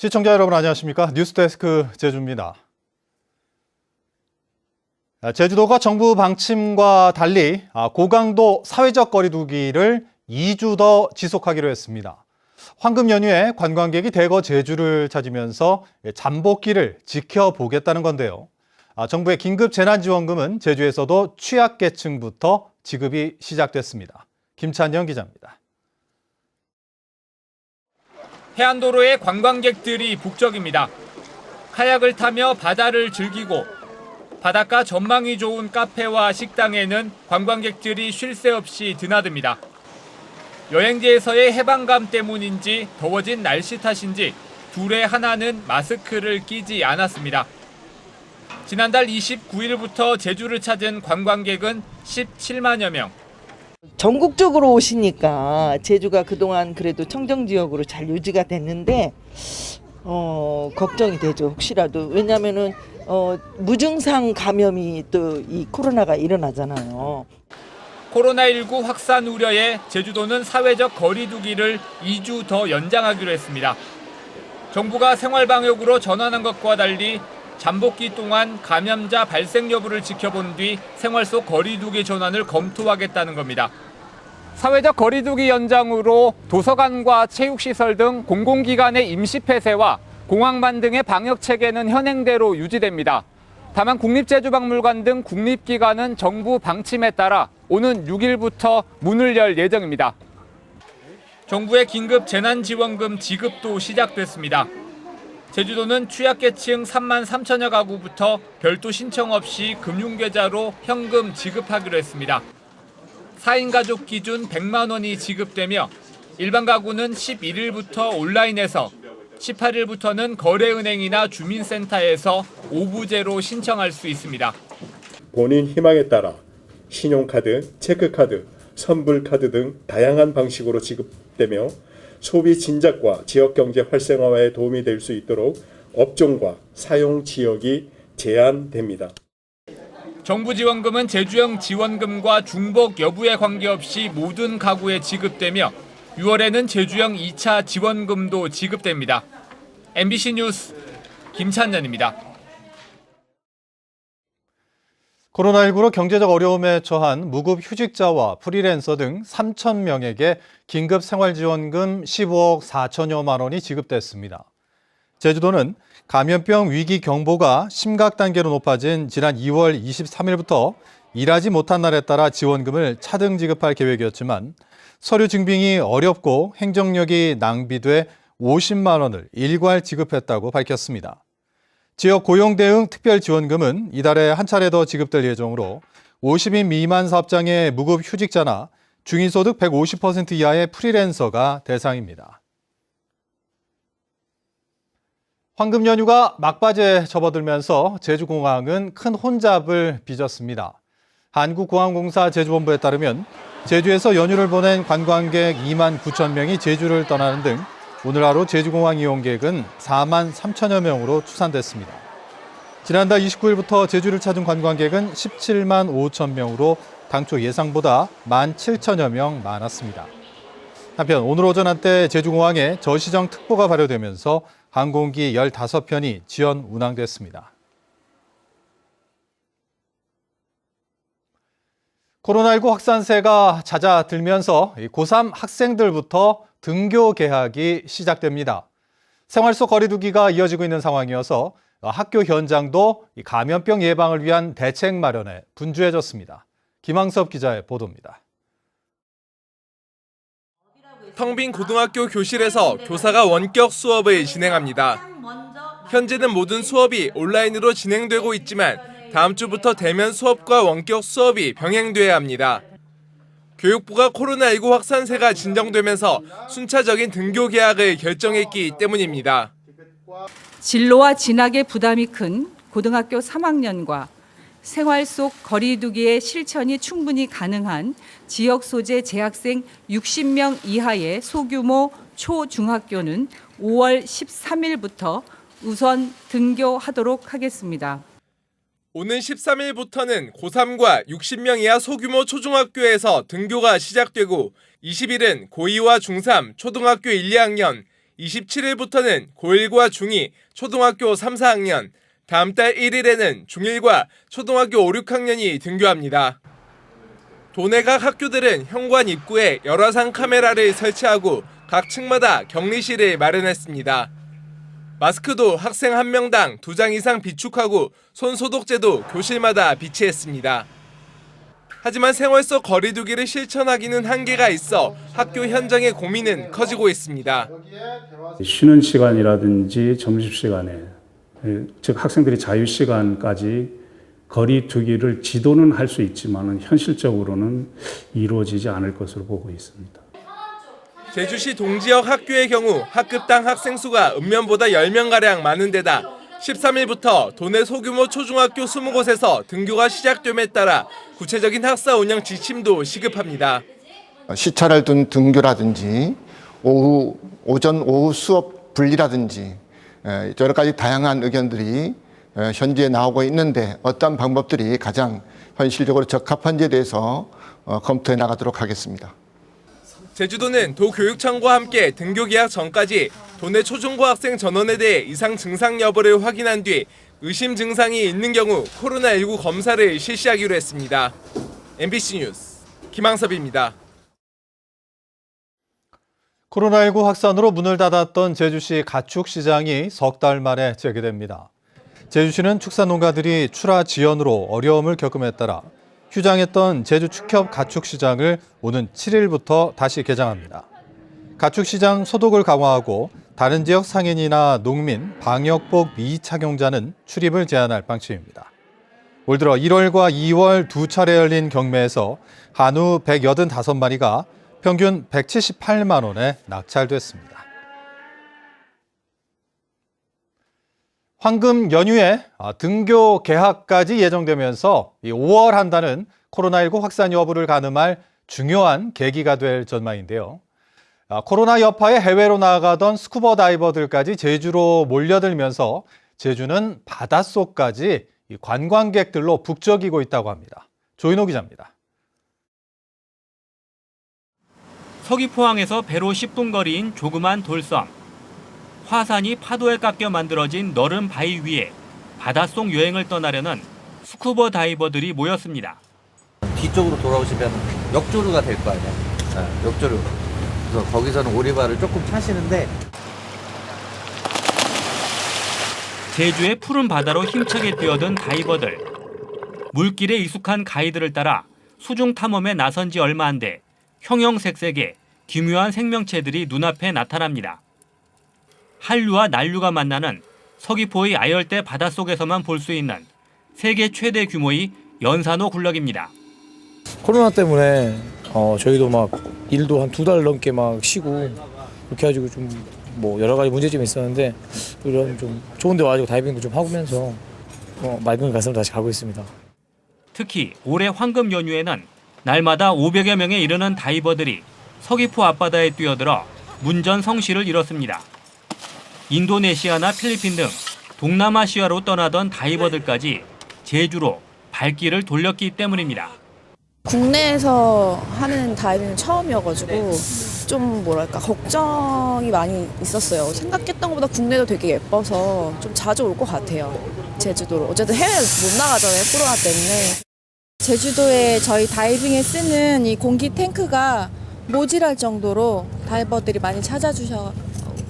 시청자 여러분 안녕하십니까? 뉴스데스크 제주입니다. 제주도가 정부 방침과 달리 고강도 사회적 거리 두기를 2주 더 지속하기로 했습니다. 황금 연휴에 관광객이 대거 제주를 찾으면서 잠복기를 지켜보겠다는 건데요. 정부의 긴급 재난지원금은 제주에서도 취약계층부터 지급이 시작됐습니다. 김찬영 기자입니다. 해안도로에 관광객들이 북적입니다. 카약을 타며 바다를 즐기고 바닷가 전망이 좋은 카페와 식당에는 관광객들이 쉴 새 없이 드나듭니다. 여행지에서의 해방감 때문인지 더워진 날씨 탓인지 둘의 하나는 마스크를 끼지 않았습니다. 지난달 29일부터 제주를 찾은 관광객은 17만여 명. 전국적으로 오시니까 제주가 그동안 그래도 청정지역으로 잘 유지가 됐는데 걱정이 되죠. 혹시라도 왜냐하면은 무증상 감염이 또 이 코로나가 일어나잖아요. 코로나19 확산 우려에 제주도는 사회적 거리 두기를 2주 더 연장하기로 했습니다. 정부가 생활방역으로 전환한 것과 달리 잠복기 동안 감염자 발생 여부를 지켜본 뒤 생활 속 거리 두기 전환을 검토하겠다는 겁니다. 사회적 거리 두기 연장으로 도서관과 체육시설 등 공공기관의 임시 폐쇄와 공항만 등의 방역 체계는 현행대로 유지됩니다. 다만 국립제주박물관 등 국립기관은 정부 방침에 따라 오는 6일부터 문을 열 예정입니다. 정부의 긴급 재난지원금 지급도 시작됐습니다. 제주도는 취약계층 3만 3천여 가구부터 별도 신청 없이 금융계좌로 현금 지급하기로 했습니다. 4인 가족 기준 100만 원이 지급되며 일반 가구는 11일부터 온라인에서 18일부터는 거래은행이나 주민센터에서 오부제로 신청할 수 있습니다. 본인 희망에 따라 신용카드, 체크카드, 선불카드 등 다양한 방식으로 지급되며 소비 진작과 지역경제 활성화에 도움이 될 수 있도록 업종과 사용 지역이 제한됩니다. 정부 지원금은 제주형 지원금과 중복 여부에 관계없이 모든 가구에 지급되며 6월에는 제주형 2차 지원금도 지급됩니다. MBC 뉴스 김찬년입니다. 코로나19로 경제적 어려움에 처한 무급 휴직자와 프리랜서 등 3천 명에게 긴급 생활지원금 15억 4천여만 원이 지급됐습니다. 제주도는 감염병 위기 경보가 심각 단계로 높아진 지난 2월 23일부터 일하지 못한 날에 따라 지원금을 차등 지급할 계획이었지만 서류 증빙이 어렵고 행정력이 낭비돼 50만 원을 일괄 지급했다고 밝혔습니다. 지역 고용 대응 특별 지원금은 이달에 한 차례 더 지급될 예정으로 50인 미만 사업장의 무급 휴직자나 중위소득 150% 이하의 프리랜서가 대상입니다. 황금 연휴가 막바지에 접어들면서 제주공항은 큰 혼잡을 빚었습니다. 한국공항공사 제주본부에 따르면 제주에서 연휴를 보낸 관광객 2만 9천 명이 제주를 떠나는 등 오늘 하루 제주공항 이용객은 4만 3천여 명으로 추산됐습니다. 지난달 29일부터 제주를 찾은 관광객은 17만 5천 명으로 당초 예상보다 1만 7천여 명 많았습니다. 한편 오늘 오전 한때 제주공항에 저시정 특보가 발효되면서 항공기 15편이 지연 운항됐습니다. 코로나19 확산세가 잦아들면서 고3 학생들부터 등교 개학이 시작됩니다. 생활 속 거리 두기가 이어지고 있는 상황이어서 학교 현장도 감염병 예방을 위한 대책 마련에 분주해졌습니다. 김항섭 기자의 보도입니다. 텅 빈 고등학교 교실에서 교사가 원격 수업을 진행합니다. 현재는 모든 수업이 온라인으로 진행되고 있지만 다음 주부터 대면 수업과 원격 수업이 병행돼야 합니다. 교육부가 코로나19 확산세가 진정되면서 순차적인 등교 개학을 결정했기 때문입니다. 진로와 진학의 부담이 큰 고등학교 3학년과 생활 속 거리 두기의 실천이 충분히 가능한 지역 소재 재학생 60명 이하의 소규모 초중학교는 5월 13일부터 우선 등교하도록 하겠습니다. 오는 13일부터는 고3과 60명 이하 소규모 초중학교에서 등교가 시작되고 20일은 고2와 중3, 초등학교 1, 2학년, 27일부터는 고1과 중2, 초등학교 3, 4학년, 다음 달 1일에는 중1과 초등학교 5, 6학년이 등교합니다. 도내 각 학교들은 현관 입구에 열화상 카메라를 설치하고 각 층마다 격리실을 마련했습니다. 마스크도 학생 1명당 2장 이상 비축하고 손 소독제도 교실마다 비치했습니다. 하지만 생활 속 거리두기를 실천하기는 한계가 있어 학교 현장의 고민은 커지고 있습니다. 쉬는 시간이라든지 점심시간에, 즉 학생들이 자유시간까지 거리두기를 지도는 할 수 있지만 현실적으로는 이루어지지 않을 것으로 보고 있습니다. 제주시 동지역 학교의 경우 학급당 학생 수가 읍면보다 10명가량 많은 데다 13일부터 도내 소규모 초중학교 20곳에서 등교가 시작됨에 따라 구체적인 학사 운영 지침도 시급합니다. 시차를 둔 등교라든지 오전, 오후 수업 분리라든지 여러 가지 다양한 의견들이 현재 나오고 있는데 어떤 방법들이 가장 현실적으로 적합한지에 대해서 검토해 나가도록 하겠습니다. 제주도는 도교육청과 함께 등교 개학 전까지 도내 초중고 학생 전원에 대해 이상 증상 여부를 확인한 뒤 의심 증상이 있는 경우 코로나19 검사를 실시하기로 했습니다. MBC 뉴스 김항섭입니다. 코로나19 확산으로 문을 닫았던 제주시 가축시장이 석 달 만에 재개됩니다. 제주시는 축산농가들이 출하 지연으로 어려움을 겪음에 따라 휴장했던 제주 축협 가축시장을 오는 7일부터 다시 개장합니다. 가축시장 소독을 강화하고 다른 지역 상인이나 농민, 방역복 미착용자는 출입을 제한할 방침입니다. 올 들어 1월과 2월 두 차례 열린 경매에서 한우 185마리가 평균 178만 원에 낙찰됐습니다. 황금 연휴에 등교 개학까지 예정되면서 5월 한 달은 코로나19 확산 여부를 가늠할 중요한 계기가 될 전망인데요. 코로나 여파에 해외로 나아가던 스쿠버 다이버들까지 제주로 몰려들면서 제주는 바닷속까지 관광객들로 북적이고 있다고 합니다. 조인호 기자입니다. 서귀포항에서 배로 10분 거리인 조그만 돌섬. 화산이 파도에 깎여 만들어진 너른 바위 위에 바닷속 여행을 떠나려는 스쿠버 다이버들이 모였습니다. 뒤쪽으로 돌아오시면 역조류가 될 거 아니야. 역조류. 그래서 거기서는 오리발을 조금 타시는데 제주의 푸른 바다로 힘차게 뛰어든 다이버들. 물길에 익숙한 가이드를 따라 수중 탐험에 나선 지 얼마 안 돼 형형색색의 기묘한 생명체들이 눈앞에 나타납니다. 한류와 난류가 만나는 서귀포의 아열대 바닷속에서만 볼 수 있는 세계 최대 규모의 연산호 굴럭입니다. 코로나 때문에 저희도 막 일도 한 2달 넘게 막 쉬고 이렇게 해가지고 좀 뭐 여러 가지 문제점이 있었는데 이런 좀 좋은 데 와가지고 다이빙도 좀 하면서 맑은 가슴을 다시 가고 있습니다. 특히 올해 황금 연휴에는 날마다 500여 명에 이르는 다이버들이 서귀포 앞바다에 뛰어들어 문전성시를 이뤘습니다. 인도네시아나 필리핀 등 동남아시아로 떠나던 다이버들까지 제주로 발길을 돌렸기 때문입니다. 국내에서 하는 다이빙은 처음이어가지고 좀 뭐랄까 걱정이 많이 있었어요. 생각했던 것보다 국내도 되게 예뻐서 좀 자주 올 것 같아요. 제주도로. 어쨌든 해외 못 나가잖아요. 코로나 때문에. 제주도에 저희 다이빙에 쓰는 이 공기 탱크가 모질할 정도로 다이버들이 많이 찾아주셔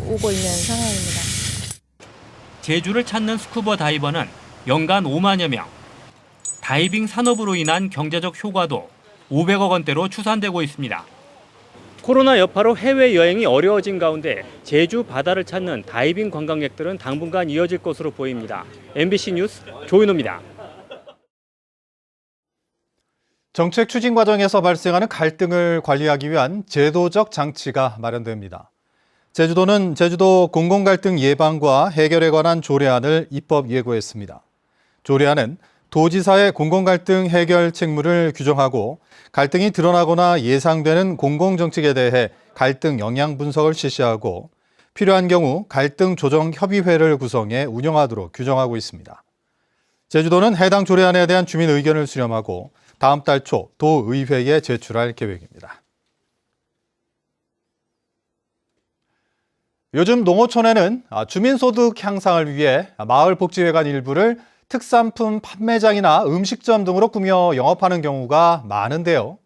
오고 있는 상황입니다. 제주를 찾는 스쿠버 다이버는 연간 5만여 명. 다이빙 산업으로 인한 경제적 효과도 500억 원대로 추산되고 있습니다. 코로나 여파로 해외여행이 어려워진 가운데 제주 바다를 찾는 다이빙 관광객들은 당분간 이어질 것으로 보입니다. MBC 뉴스 조인호입니다. 정책 추진 과정에서 발생하는 갈등을 관리하기 위한 제도적 장치가 마련됩니다. 제주도는 제주도 공공갈등 예방과 해결에 관한 조례안을 입법 예고했습니다. 조례안은 도지사의 공공갈등 해결 책무를 규정하고 갈등이 드러나거나 예상되는 공공정책에 대해 갈등 영향 분석을 실시하고 필요한 경우 갈등 조정 협의회를 구성해 운영하도록 규정하고 있습니다. 제주도는 해당 조례안에 대한 주민 의견을 수렴하고 다음 달 초 도의회에 제출할 계획입니다. 요즘 농어촌에는 주민소득 향상을 위해 마을복지회관 일부를 특산품 판매장이나 음식점 등으로 꾸며 영업하는 경우가 많은데요.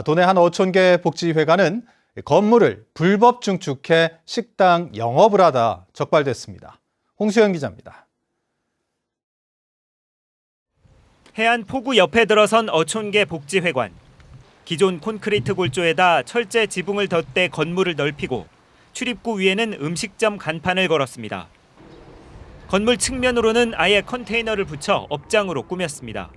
도내 한 5,000개 복지회관은 건물을 불법 증축해 식당 영업을 하다 적발됐습니다. 홍수연 기자입니다. 해안 포구 옆에 들어선 어촌계 복지회관. 기존 콘크리트 골조에다 철제 지붕을 덧대 건물을 넓히고 출입구 위에는 음식점 간판을 걸었습니다. 건물 측면으로는 아예 컨테이너를 붙여 업장으로 꾸몄습니다.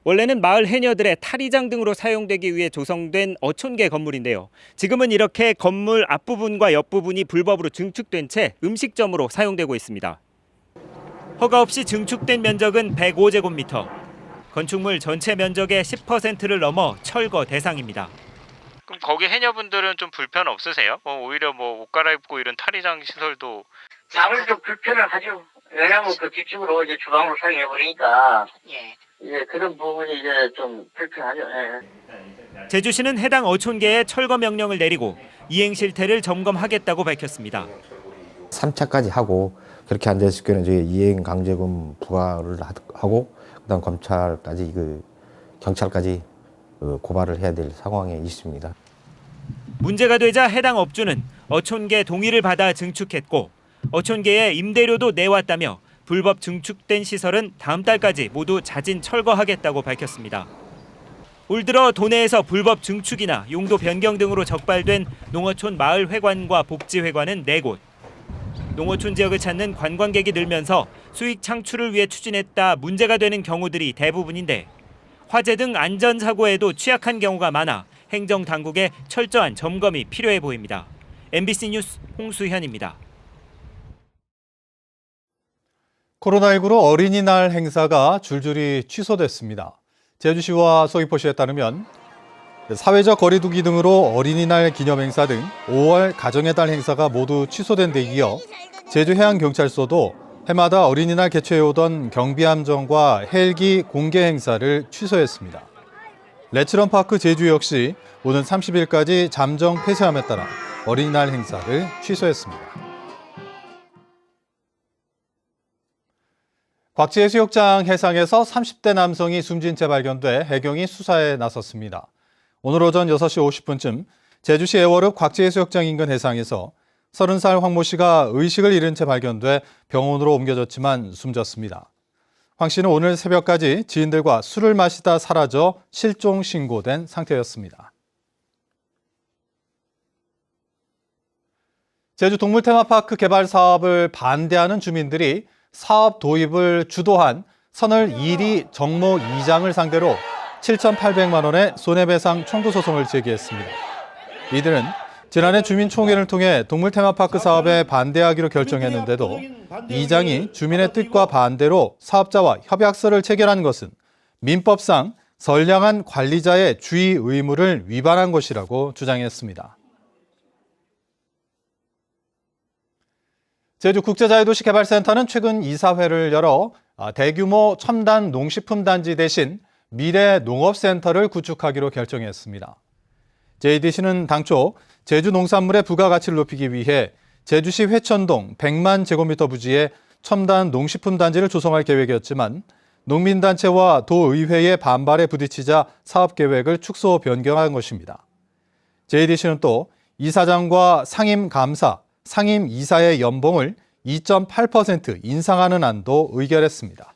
원래는 마을 해녀들의 탈의장 등으로 사용되기 위해 조성된 어촌계 건물인데요. 지금은 이렇게 건물 앞부분과 옆부분이 불법으로 증축된 채 음식점으로 사용되고 있습니다. 허가 없이 증축된 면적은 105제곱미터. 건축물 전체 면적의 10%를 넘어 철거 대상입니다. 그럼 거기 해녀분들은 좀 불편 없으세요? 오히려 옷 갈아입고 이런 탈의장 시설도 아무래도 불편을 하죠. 왜냐하면 그 뒷집으로 이제 주방으로 사용해 버리니까 이제 그런 부분이 이제 좀 불편하죠. 제주시는 해당 어촌계에 철거 명령을 내리고 이행 실태를 점검하겠다고 밝혔습니다. 3차까지 하고 그렇게 안 됐을 경우는 저희 이행 강제금 부과를 하고 그다음 검찰까지 경찰까지 고발을 해야 될 상황에 있습니다. 문제가 되자 해당 업주는 어촌계 동의를 받아 증축했고 어촌계에 임대료도 내왔다며 불법 증축된 시설은 다음 달까지 모두 자진 철거하겠다고 밝혔습니다. 올 들어 도내에서 불법 증축이나 용도 변경 등으로 적발된 농어촌 마을회관과 복지회관은 4곳. 농어촌 지역을 찾는 관광객이 늘면서 수익 창출을 위해 추진했다 문제가 되는 경우들이 대부분인데 화재 등 안전사고에도 취약한 경우가 많아 행정당국의 철저한 점검이 필요해 보입니다. MBC 뉴스 홍수현입니다. 코로나19로 어린이날 행사가 줄줄이 취소됐습니다. 제주시와 서귀포시에 따르면 사회적 거리두기 등으로 어린이날 기념 행사 등 5월 가정의 달 행사가 모두 취소된 데 이어 제주해양경찰서도 해마다 어린이날 개최해오던 경비함정과 헬기 공개 행사를 취소했습니다. 레츠런파크 제주 역시 오는 30일까지 잠정 폐쇄함에 따라 어린이날 행사를 취소했습니다. 곽지해수욕장 해상에서 30대 남성이 숨진 채 발견돼 해경이 수사에 나섰습니다. 오늘 오전 6시 50분쯤 제주시 애월읍 곽지해수욕장 인근 해상에서 30살 황모 씨가 의식을 잃은 채 발견돼 병원으로 옮겨졌지만 숨졌습니다. 황 씨는 오늘 새벽까지 지인들과 술을 마시다 사라져 실종 신고된 상태였습니다. 제주 동물 테마파크 개발 사업을 반대하는 주민들이 사업 도입을 주도한 선을 1위 정모 2장을 상대로 7,800만 원의 손해배상 청구 소송을 제기했습니다. 이들은 지난해 주민총회를 통해 동물 테마파크 사업에 반대하기로 결정했는데도 2장이 주민의 뜻과 반대로 사업자와 협약서를 체결한 것은 민법상 선량한 관리자의 주의 의무를 위반한 것이라고 주장했습니다. 제주국제자유도시개발센터는 최근 이사회를 열어 대규모 첨단 농식품 단지 대신 미래 농업센터를 구축하기로 결정했습니다. JDC는 당초 제주 농산물의 부가가치를 높이기 위해 제주시 회천동 100만 제곱미터 부지에 첨단 농식품 단지를 조성할 계획이었지만 농민단체와 도의회의 반발에 부딪히자 사업 계획을 축소 변경한 것입니다. JDC는 또 이사장과 상임감사, 상임이사의 연봉을 2.8% 인상하는 안도 의결했습니다.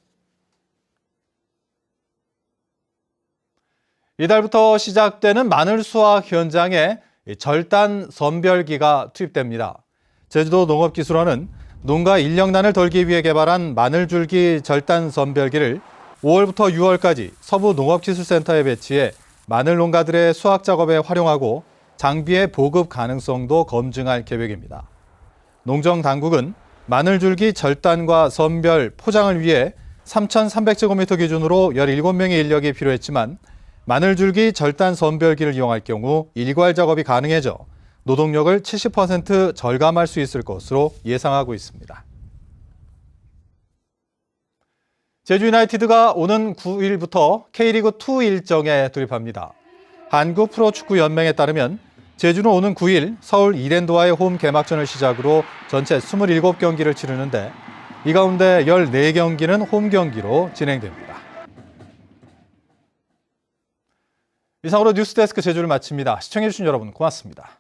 이달부터 시작되는 마늘 수확 현장에 절단 선별기가 투입됩니다. 제주도 농업기술원은 농가 인력난을 덜기 위해 개발한 마늘줄기 절단 선별기를 5월부터 6월까지 서부 농업기술센터에 배치해 마늘 농가들의 수확 작업에 활용하고 장비의 보급 가능성도 검증할 계획입니다. 농정당국은 마늘줄기 절단과 선별, 포장을 위해 3,300제곱미터 기준으로 17명의 인력이 필요했지만 마늘줄기 절단 선별기를 이용할 경우 일괄 작업이 가능해져 노동력을 70% 절감할 수 있을 것으로 예상하고 있습니다. 제주 유나이티드가 오는 9일부터 K리그2 일정에 돌입합니다. 한국 프로축구연맹에 따르면 제주는 오는 9일 서울 이랜드와의 홈 개막전을 시작으로 전체 27경기를 치르는데 이 가운데 14경기는 홈 경기로 진행됩니다. 이상으로 뉴스데스크 제주를 마칩니다. 시청해주신 여러분 고맙습니다.